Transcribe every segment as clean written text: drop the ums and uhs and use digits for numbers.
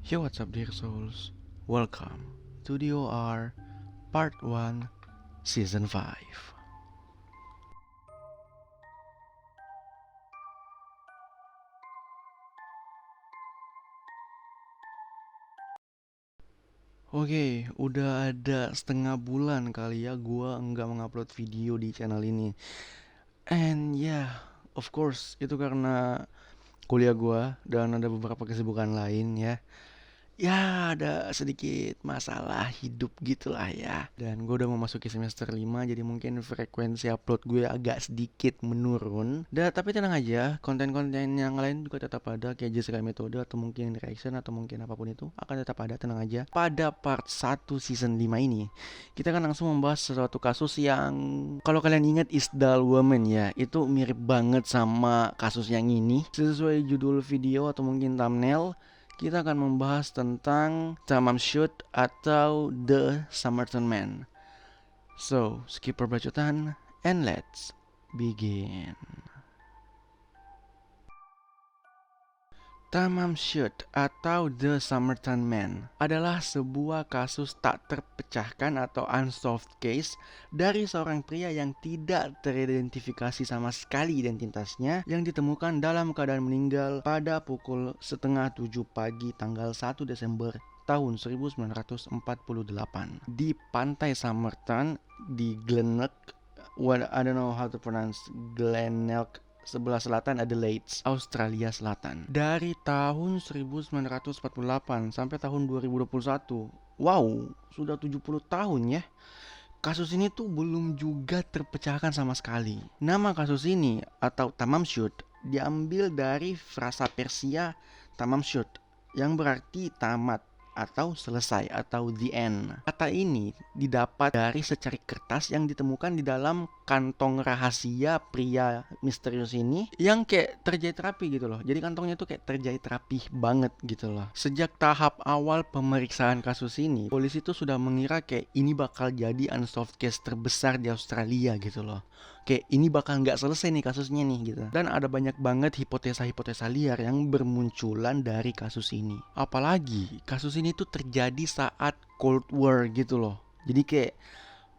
Yo, what's up dear souls? Welcome to the OR Part 1 Season 5. Oke, udah ada setengah bulan kali ya gua nggak mengupload video di channel ini. And yeah, of course itu karena kuliah gua dan ada beberapa kesibukan lain ya. Ya, ada sedikit masalah hidup gitulah ya. Dan gue udah memasuki semester 5, jadi mungkin frekuensi upload gue agak sedikit menurun. Dan tapi tenang aja, konten-konten yang lain juga tetap ada, kayak Jessica Metode atau mungkin reaction atau mungkin apapun itu akan tetap ada, tenang aja. Pada part 1 season 5 ini, kita akan langsung membahas sesuatu kasus yang kalau kalian ingat Isdal Woman ya, itu mirip banget sama kasus yang ini. Sesuai judul video atau mungkin thumbnail, kita akan membahas tentang Tamam Shoot atau The Samaritan Man. So, skip perbacotan and let's begin. Tamam Shoot atau The Samaritan Man adalah sebuah kasus tak terpecahkan atau unsolved case dari seorang pria yang tidak teridentifikasi sama sekali identitasnya yang ditemukan dalam keadaan meninggal pada pukul setengah 7 pagi tanggal 1 Desember tahun 1948 di pantai Somerton di Glenelg, I don't know how to pronounce Glenelg, sebelah selatan Adelaide, Australia Selatan. Dari tahun 1948 sampai tahun 2021. Wow, sudah 70 tahun ya. Kasus ini tuh belum juga terpecahkan sama sekali. Nama kasus ini atau Tamam Shoot diambil dari frasa Persia Tamam Shoot yang berarti tamat atau selesai atau the end. Kata ini didapat dari secari kertas yang ditemukan di dalam kantong rahasia pria misterius ini yang kayak terjahit rapi gitu loh. Jadi kantongnya tuh kayak terjahit rapi banget gitu loh. Sejak tahap awal pemeriksaan kasus ini, polisi tuh sudah mengira kayak ini bakal jadi unsolved case terbesar di Australia gitu loh. Kayak ini bakal nggak selesai nih kasusnya nih gitu. Dan ada banyak banget hipotesa-hipotesa liar yang bermunculan dari kasus ini. Apalagi kasus ini tuh terjadi saat Cold War gitu loh. Jadi kayak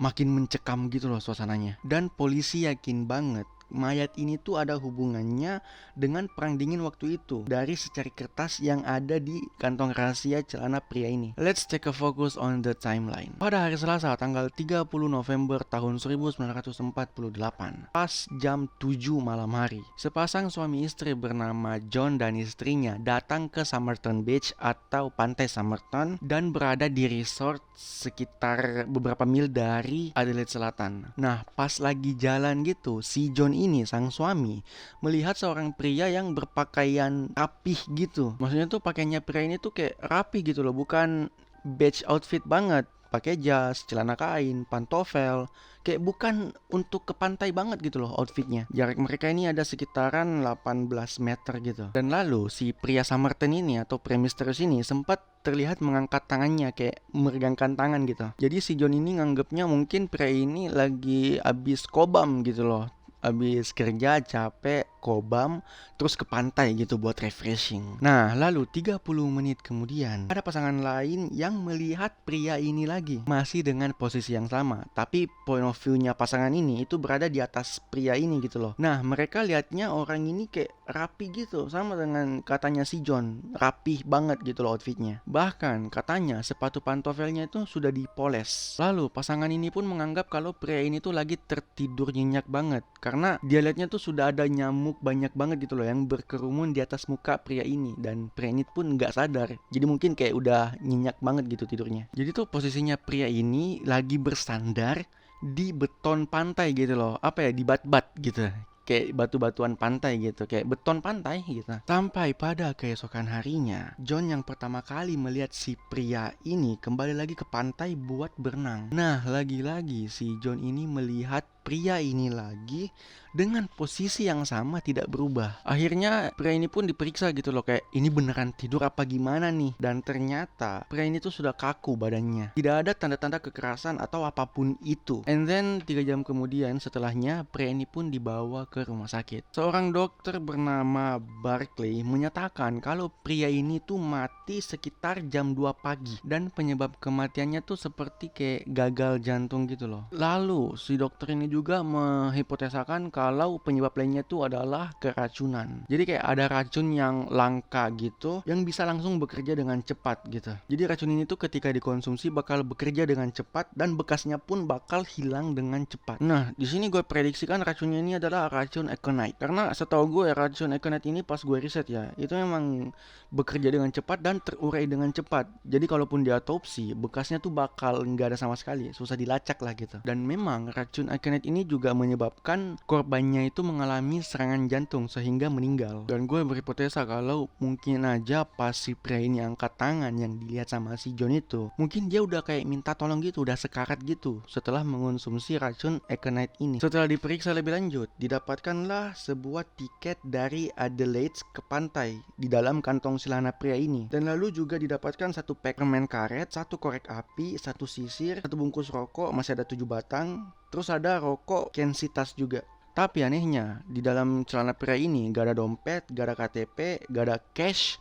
makin mencekam gitu loh suasananya. Dan polisi yakin banget mayat ini tuh ada hubungannya dengan perang dingin waktu itu dari secari kertas yang ada di kantong rahasia celana pria ini. Let's take a focus on the timeline. Pada hari Selasa tanggal 30 November tahun 1948, pas jam 7 malam hari, sepasang suami istri bernama John dan istrinya datang ke Somerton Beach atau pantai Somerton dan berada di resort sekitar beberapa mil dari Adelaide Selatan. Nah, pas lagi jalan gitu, si John ini, sang suami, melihat seorang pria yang berpakaian rapih gitu. Maksudnya tuh pakaiannya pria ini tuh kayak rapih gitu loh, bukan beach outfit banget. Pakai jas, celana kain, pantofel, kayak bukan untuk ke pantai banget gitu loh outfitnya. Jarak mereka ini ada sekitaran 18 meter gitu. Dan lalu si pria Somerton ini atau pria misterius ini sempat terlihat mengangkat tangannya kayak meregangkan tangan gitu. Jadi si John ini nganggepnya mungkin pria ini lagi abis kobam gitu loh. Abis kerja capek, kobam, terus ke pantai gitu buat refreshing. Nah, lalu 30 menit kemudian, ada pasangan lain yang melihat pria ini lagi. Masih dengan posisi yang sama, tapi point of view-nya pasangan ini itu berada di atas pria ini gitu loh. Nah, mereka lihatnya orang ini kayak rapi gitu, sama dengan katanya si John, rapih banget gitu loh outfitnya. Bahkan katanya sepatu pantofelnya itu sudah dipoles. Lalu pasangan ini pun menganggap kalau pria ini tuh lagi tertidur nyenyak banget, karena dia lihatnya tuh sudah ada nyamuk banyak banget gitu loh yang berkerumun di atas muka pria ini, dan pria ini pun nggak sadar. Jadi mungkin kayak udah nyenyak banget gitu tidurnya. Jadi tuh posisinya pria ini lagi bersandar di beton pantai gitu loh. Apa ya, di bat-bat gitu. Kayak batu-batuan pantai gitu, kayak beton pantai gitu. Sampai pada keesokan harinya, John yang pertama kali melihat si pria ini kembali lagi ke pantai buat berenang. Nah, lagi-lagi si John ini melihat pria ini lagi dengan posisi yang sama tidak berubah. Akhirnya pria ini pun diperiksa gitu loh, kayak ini beneran tidur apa gimana nih. Dan ternyata pria ini tuh sudah kaku badannya, tidak ada tanda-tanda kekerasan atau apapun itu. And then 3 jam kemudian setelahnya pria ini pun dibawa ke rumah sakit. Seorang dokter bernama Barclay menyatakan kalau pria ini tuh mati sekitar jam 2 pagi dan penyebab kematiannya tuh seperti kayak gagal jantung gitu loh. Lalu si dokter ini juga menghipotesakan kalau penyebab lainnya tuh adalah keracunan. Jadi kayak ada racun yang langka gitu yang bisa langsung bekerja dengan cepat gitu. Jadi racun ini tuh ketika dikonsumsi bakal bekerja dengan cepat dan bekasnya pun bakal hilang dengan cepat. Nah, di sini gue prediksikan racunnya ini adalah racun aconite. Karena setahu gue racun aconite ini pas gue riset ya, itu memang bekerja dengan cepat dan terurai dengan cepat. Jadi kalaupun diotopsi, bekasnya tuh bakal nggak ada sama sekali, susah dilacak lah gitu. Dan memang racun aconite ini juga menyebabkan korbannya itu mengalami serangan jantung sehingga meninggal. Dan gue berhipotesa kalau mungkin aja pas si pria ini angkat tangan yang dilihat sama si John itu, mungkin dia udah kayak minta tolong gitu, udah sekarat gitu setelah mengonsumsi racun aconite ini. Setelah diperiksa lebih lanjut, didapatkanlah sebuah tiket dari Adelaide ke pantai di dalam kantong celana pria ini. Dan lalu juga didapatkan satu pack permen karet, satu korek api, satu sisir, satu bungkus rokok, masih ada 7 batang, terus ada rokok Kensitas juga. Tapi anehnya, di dalam celana pria ini gak ada dompet, gak ada KTP, gak ada cash,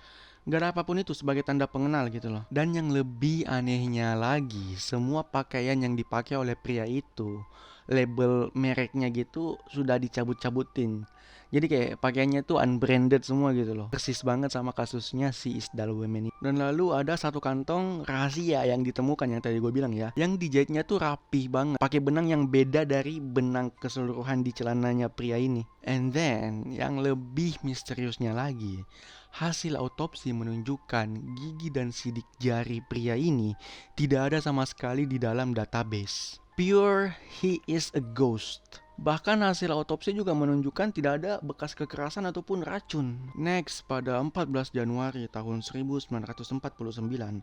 gak ada apapun itu sebagai tanda pengenal gitu loh. Dan yang lebih anehnya lagi, semua pakaian yang dipakai oleh pria itu, label mereknya gitu sudah dicabut-cabutin. Jadi kayak pakaiannya tuh unbranded semua gitu loh. Persis banget sama kasusnya si Isdal Women ini. Dan lalu ada satu kantong rahasia yang ditemukan yang tadi gue bilang ya, yang dijahitnya tuh rapih banget, pakai benang yang beda dari benang keseluruhan di celananya pria ini. And then yang lebih misteriusnya lagi, hasil autopsi menunjukkan gigi dan sidik jari pria ini tidak ada sama sekali di dalam database. Pure, he is a ghost. Bahkan hasil autopsi juga menunjukkan tidak ada bekas kekerasan ataupun racun. Next, pada 14 Januari tahun 1949,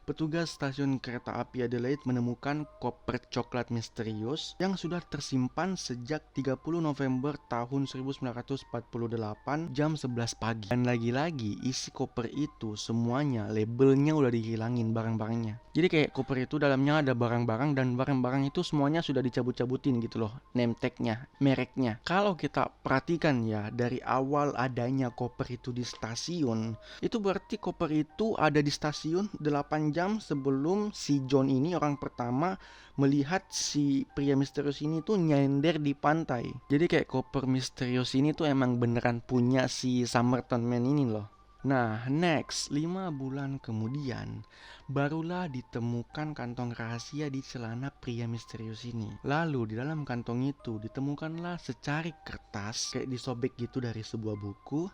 petugas stasiun kereta api Adelaide menemukan koper coklat misterius yang sudah tersimpan sejak 30 November tahun 1948 jam 11 pagi. Dan lagi-lagi isi koper itu semuanya labelnya udah dihilangin barang-barangnya. Jadi kayak koper itu dalamnya ada barang-barang dan barang-barang itu semuanya sudah dicabut-cabutin gitu loh, name tag-nya, mereknya. Kalau kita perhatikan ya, dari awal adanya koper itu di stasiun, itu berarti koper itu ada di stasiun 8 jam sebelum si John ini, orang pertama, melihat si pria misterius ini tuh nyender di pantai. Jadi kayak koper misterius ini tuh emang beneran punya si Somerton Man ini loh. Nah, next, 5 bulan kemudian, barulah ditemukan kantong rahasia di celana pria misterius ini. Lalu di dalam kantong itu ditemukanlah secari kertas kayak disobek gitu dari sebuah buku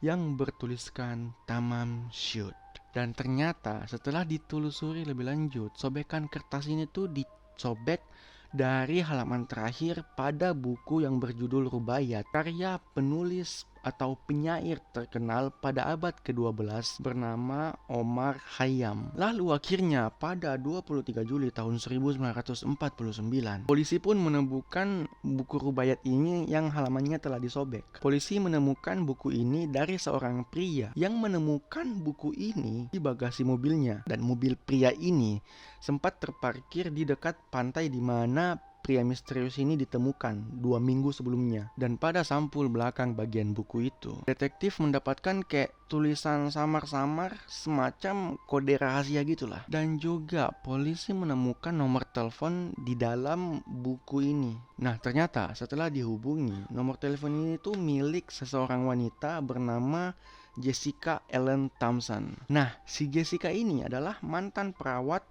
yang bertuliskan Tamam Shud. Dan ternyata setelah ditelusuri lebih lanjut, sobekan kertas ini tuh disobek dari halaman terakhir pada buku yang berjudul Rubaiyat, karya penulis atau penyair terkenal pada abad ke-12 bernama Omar Khayyam. Lalu akhirnya pada 23 Juli tahun 1949, polisi pun menemukan buku Rubaiyat ini yang halamannya telah disobek. Polisi menemukan buku ini dari seorang pria yang menemukan buku ini di bagasi mobilnya, dan mobil pria ini sempat terparkir di dekat pantai di mana pria misterius ini ditemukan 2 minggu sebelumnya. Dan pada sampul belakang bagian buku itu, detektif mendapatkan kayak tulisan samar-samar semacam kode rahasia gitulah. Dan juga polisi menemukan nomor telepon di dalam buku ini. Nah, ternyata setelah dihubungi, nomor telepon ini tuh milik seseorang wanita bernama Jessica Ellen Thompson. Nah, si Jessica ini adalah mantan perawat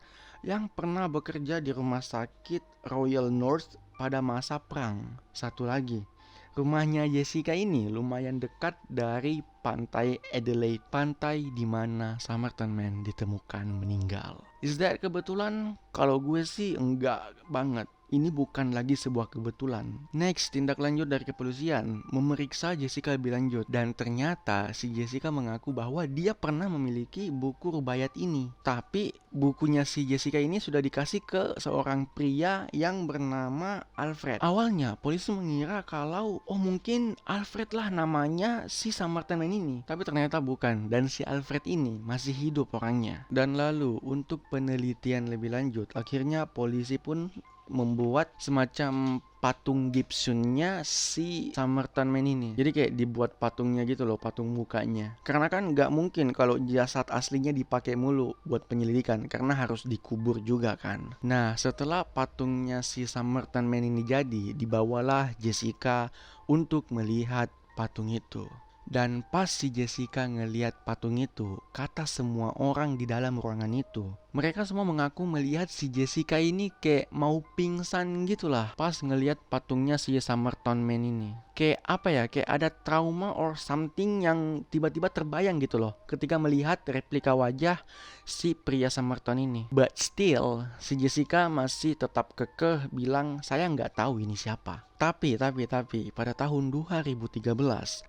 yang pernah bekerja di rumah sakit Royal North pada masa perang. Satu lagi, rumahnya Jessica ini lumayan dekat dari pantai Adelaide, pantai di mana Somerton Man ditemukan meninggal. Is that kebetulan? Kalau gue sih enggak banget. ini bukan lagi sebuah kebetulan. Next, tindak lanjut dari kepolisian memeriksa Jessica lebih lanjut, dan ternyata si Jessica mengaku bahwa dia pernah memiliki buku rubaiyat ini. Tapi bukunya si Jessica ini sudah dikasih ke seorang pria yang bernama Alfred. Awalnya polisi mengira kalau mungkin Alfred lah namanya si Samaritan Man ini, tapi ternyata bukan, dan si Alfred ini masih hidup orangnya. Dan lalu untuk penelitian lebih lanjut, akhirnya polisi pun membuat semacam patung Gibsonnya si Samaritan Man ini. Jadi kayak dibuat patungnya gitu loh, patung mukanya. Karena kan nggak mungkin kalau jasad aslinya dipakai mulu buat penyelidikan, karena harus dikubur juga kan. Nah, setelah patungnya si Samaritan Man ini jadi, dibawalah Jessica untuk melihat patung itu. Dan pas si Jessica ngeliat patung itu, kata semua orang di dalam ruangan itu, mereka semua mengaku melihat si Jessica ini kayak mau pingsan gitulah pas ngeliat patungnya si Samaritan Man ini. Kayak apa ya, kayak ada trauma or something yang tiba-tiba terbayang gitu loh ketika melihat replika wajah si pria Samaritan ini. But still, si Jessica masih tetap kekeh bilang saya nggak tahu ini siapa. Tapi pada tahun 2013,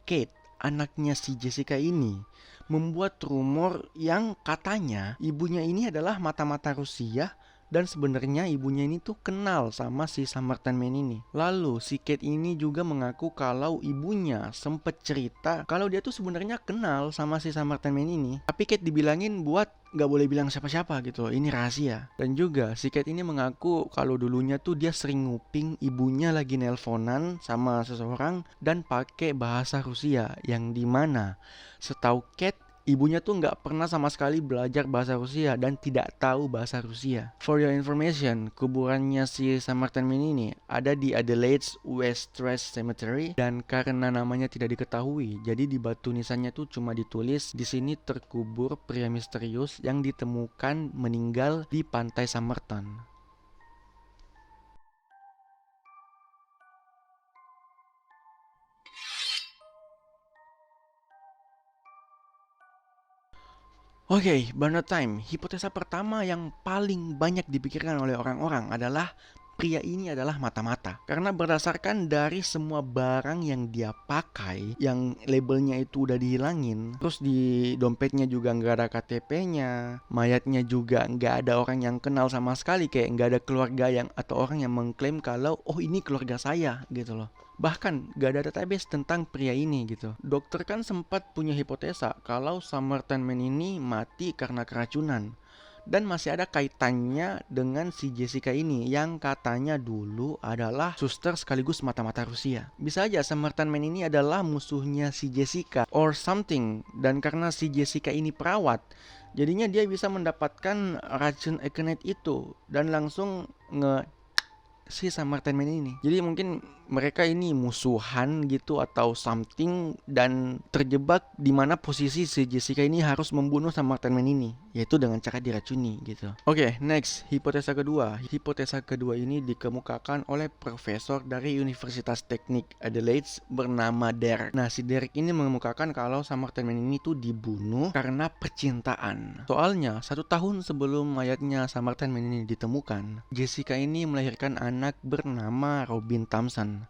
Kate, anaknya si Jessica ini, membuat rumor yang katanya ibunya ini adalah mata-mata Rusia, dan sebenarnya ibunya ini tuh kenal sama si Samaritan Man ini. Lalu si Kate ini juga mengaku kalau ibunya sempet cerita kalau dia tuh sebenarnya kenal sama si Samaritan Man ini, tapi Kate dibilangin buat gak boleh bilang siapa-siapa gitu, ini rahasia. Dan juga si Kate ini mengaku kalau dulunya tuh dia sering nguping ibunya lagi nelponan sama seseorang dan pakai bahasa Rusia, yang dimana setahu Kate ibunya tuh nggak pernah sama sekali belajar bahasa Rusia dan tidak tahu bahasa Rusia. For your information, kuburannya si Samaritan Man ini ada di Adelaide's West West Cemetery, dan karena namanya tidak diketahui, jadi di batu nisannya tuh cuma ditulis di sini terkubur pria misterius yang ditemukan meninggal di pantai Samaritan. Oke, Barnard Time. Hipotesa pertama yang paling banyak dipikirkan oleh orang-orang adalah pria ini adalah mata-mata. Karena berdasarkan dari semua barang yang dia pakai, yang labelnya itu udah dihilangin, terus di dompetnya juga nggak ada KTP-nya, mayatnya juga nggak ada orang yang kenal sama sekali, kayak nggak ada keluarga yang atau orang yang mengklaim kalau ini keluarga saya gitu loh. Bahkan gak ada database tentang pria ini gitu. Dokter kan sempat punya hipotesa kalau Samaritan Man ini mati karena keracunan. Dan masih ada kaitannya dengan si Jessica ini yang katanya dulu adalah suster sekaligus mata-mata Rusia. Bisa aja Samaritan Man ini adalah musuhnya si Jessica or something. Dan karena si Jessica ini perawat, jadinya dia bisa mendapatkan racun Ekenet itu dan langsung si Samaritan Man ini. Jadi mungkin mereka ini musuhan gitu atau something, dan terjebak di mana posisi si Jessica ini harus membunuh Samaritan Man ini, yaitu dengan cara diracuni gitu. Oke, next, hipotesa kedua. Hipotesa kedua ini dikemukakan oleh profesor dari Universitas Teknik Adelaide bernama Derek. Nah, si Derek ini mengemukakan kalau Samaritan Man ini tuh dibunuh karena percintaan. Soalnya 1 tahun sebelum mayatnya Samaritan Man ini ditemukan, Jessica ini melahirkan anak bernama Robin Thompson.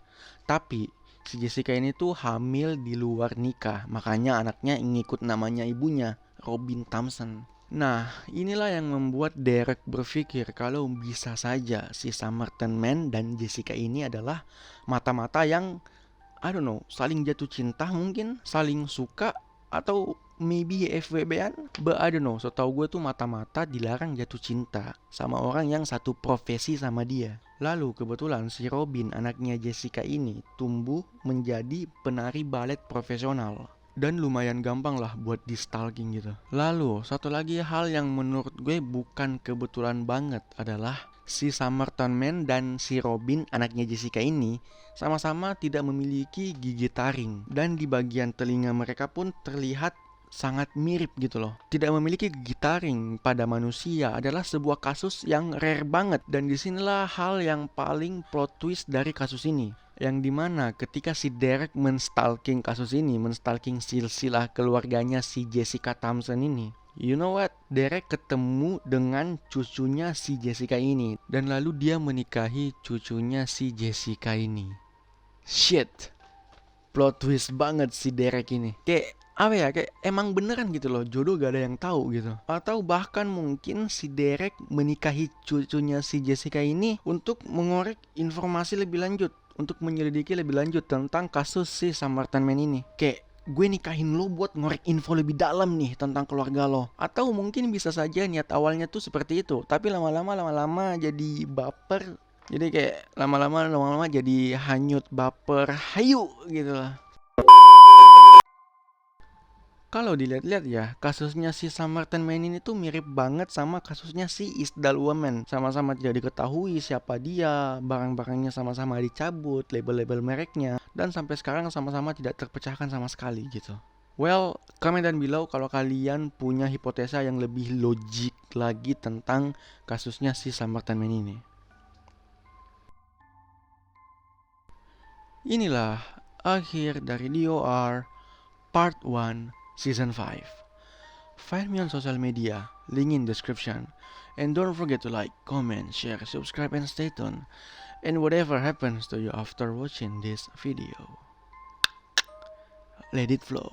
Tapi si Jessica ini tuh hamil di luar nikah, makanya anaknya ngikut namanya ibunya, Robin Thompson. Nah, inilah yang membuat Derek berpikir kalau bisa saja si Samaritan Man dan Jessica ini adalah mata-mata yang saling jatuh cinta, mungkin saling suka, atau maybe FWB-an. But I don't know, setahu gue tuh mata-mata dilarang jatuh cinta sama orang yang satu profesi sama dia. Lalu kebetulan si Robin, anaknya Jessica ini, tumbuh menjadi penari balet profesional. Dan lumayan gampang lah buat di stalking gitu. Lalu satu lagi hal yang menurut gue bukan kebetulan banget adalah si Samaritan Man dan si Robin, anaknya Jessica ini, sama-sama tidak memiliki gigi taring. Dan di bagian telinga mereka pun terlihat sangat mirip gitu loh. Tidak memiliki gigi taring pada manusia adalah sebuah kasus yang rare banget. Dan disinilah hal yang paling plot twist dari kasus ini, yang dimana ketika si Derek menstalking kasus ini, menstalking silsilah keluarganya si Jessica Thompson ini, You know what? Derek ketemu dengan cucunya si Jessica ini. Dan lalu dia menikahi cucunya si Jessica ini. Shit. Plot twist banget si Derek ini. Kayak apa ya, kayak emang beneran gitu loh, jodoh gak ada yang tahu gitu. Atau bahkan mungkin si Derek menikahi cucunya si Jessica ini untuk mengorek informasi lebih lanjut, untuk menyelidiki lebih lanjut tentang kasus si Samaritan Man ini. Kayak gue nikahin lo buat ngorek info lebih dalam nih tentang keluarga lo. Atau mungkin bisa saja niat awalnya tuh seperti itu, tapi lama-lama jadi baper. Jadi kayak lama-lama jadi hanyut, baper, hayu gitu lah. Kalau dilihat-lihat ya, kasusnya si Samaritan Man ini tuh mirip banget sama kasusnya si Isdal Woman. Sama-sama tidak diketahui siapa dia, barang-barangnya sama-sama dicabut, label-label mereknya, dan sampai sekarang sama-sama tidak terpecahkan sama sekali gitu. Well, comment down below kalau kalian punya hipotesa yang lebih logik lagi tentang kasusnya si Samaritan Man ini. Inilah akhir dari DOR Part 1 Season 5. Find me on social media, link in description. And don't forget to like, comment, share, subscribe, and stay tuned. And whatever happens to you after watching this video, let it flow.